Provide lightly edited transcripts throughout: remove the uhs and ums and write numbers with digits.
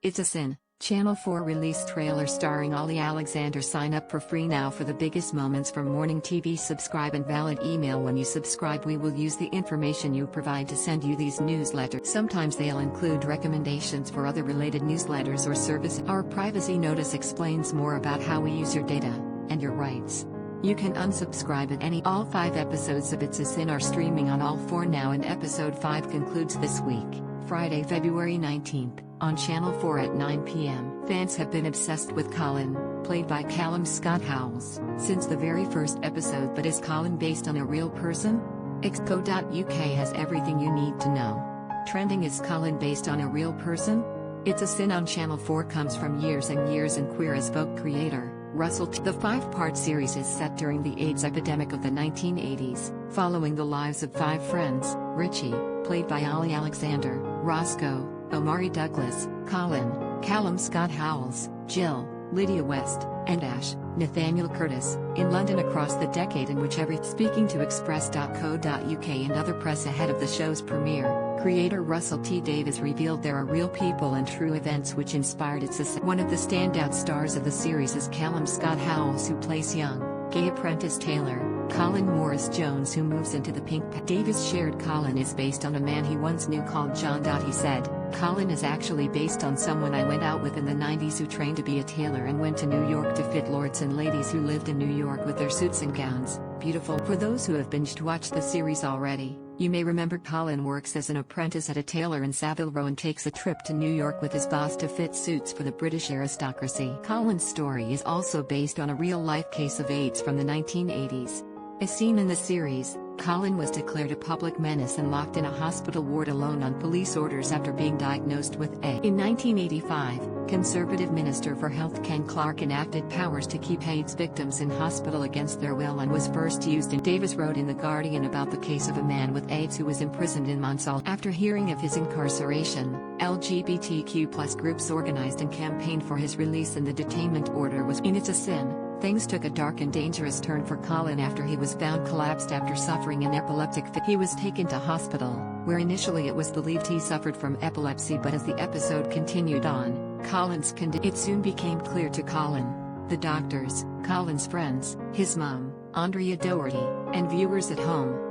It's a Sin. Channel 4 release trailer starring Ali Alexander. Sign up for free now for the biggest moments from morning TV. Subscribe and valid email. When you subscribe, we will use the information you provide to send you these newsletters. Sometimes they'll include recommendations for other related newsletters or services. Our privacy notice explains more about how we use your data and your rights. You can unsubscribe at any. All 5 episodes of It's a Sin are streaming on all 4 now, and episode 5 concludes this week, Friday, February 19th, on Channel 4 at 9 p.m. Fans have been obsessed with Colin, played by Callum Scott Howells, since the very first episode. But is Colin based on a real person? Exco.uk has everything you need to know. Trending: is Colin based on a real person? It's a Sin on Channel 4 comes from Years and Years and Queer as Folk creator Russell T. The 5-part series is set during the AIDS epidemic of the 1980s, following the lives of 5 friends: Richie, played by Ali Alexander, Roscoe, Omari Douglas, Colin, Callum Scott Howells, Jill, Lydia West, and Ash, Nathaniel Curtis, in London across the decade in which Speaking to Express.co.uk and other press ahead of the show's premiere, creator Russell T. Davies revealed there are real people and true events which inspired It's a Sin. One of the standout stars of the series is Callum Scott Howells, who plays young, gay apprentice Taylor, Colin Morris Jones, who moves into the pink pack. Davies shared Colin is based on a man he once knew called John. He said, "Colin is actually based on someone I went out with in the 90s who trained to be a tailor and went to New York to fit lords and ladies who lived in New York with their suits and gowns." Beautiful. For those who have binged watched the series already, you may remember Colin works as an apprentice at a tailor in Savile Row and takes a trip to New York with his boss to fit suits for the British aristocracy. Colin's story is also based on a real-life case of AIDS from the 1980s. As seen in the series, Colin was declared a public menace and locked in a hospital ward alone on police orders after being diagnosed with AIDS. In 1985, Conservative Minister for Health Ken Clarke enacted powers to keep AIDS victims in hospital against their will and was first used in. Davies wrote in The Guardian about the case of a man with AIDS who was imprisoned in Montreal. After hearing of his incarceration, LGBTQ+ groups organized and campaigned for his release, and the detainment order was in It's a Sin. Things took a dark and dangerous turn for Colin after he was found collapsed after suffering an epileptic fit. He was taken to hospital, where initially it was believed he suffered from epilepsy, but as the episode continued on, Colin's condition, it soon became clear to Colin, the doctors, Colin's friends, his mom, Andrea Doherty, and viewers at home.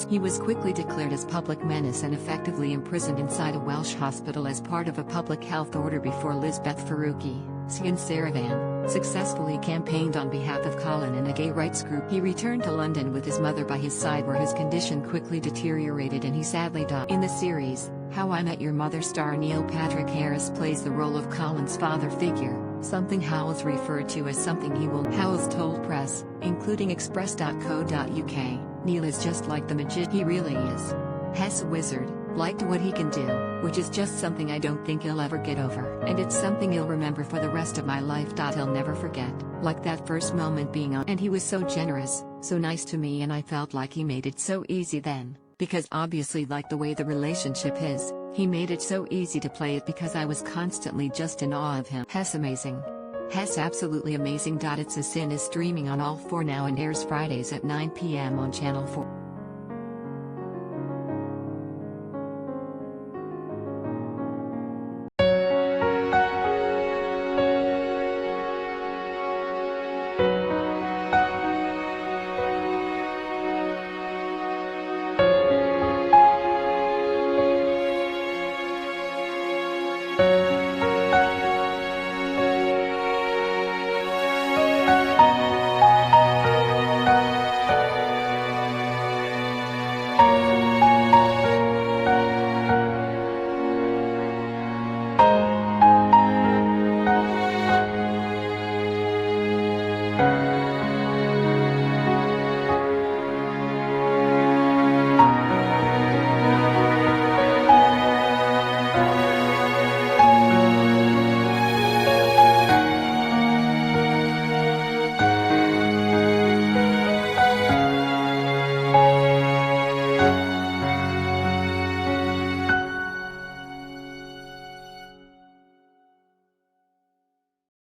He was quickly declared as public menace and effectively imprisoned inside a Welsh hospital as part of a public health order before Lisbeth Faruqi, Sian Saravan, successfully campaigned on behalf of Colin and a gay rights group. He returned to London with his mother by his side, where his condition quickly deteriorated and he sadly died. In the series, How I Met Your Mother star Neil Patrick Harris plays the role of Colin's father figure, something Howells referred to as something he will. Howells told press, including Express.co.uk, "Neil is just like the magician he really is. Hess a wizard, liked what he can do, which is just something I don't think he'll ever get over. And it's something he'll remember for the rest of my life. He'll never forget, like that first moment being on. And he was so generous, so nice to me, and I felt like he made it so easy then, because obviously, like the way the relationship is, he made it so easy to play it because I was constantly just in awe of him." Hess amazing. Hess absolutely amazing. It's a Sin is streaming on all 4 now and airs Fridays at 9 p.m. on Channel 4.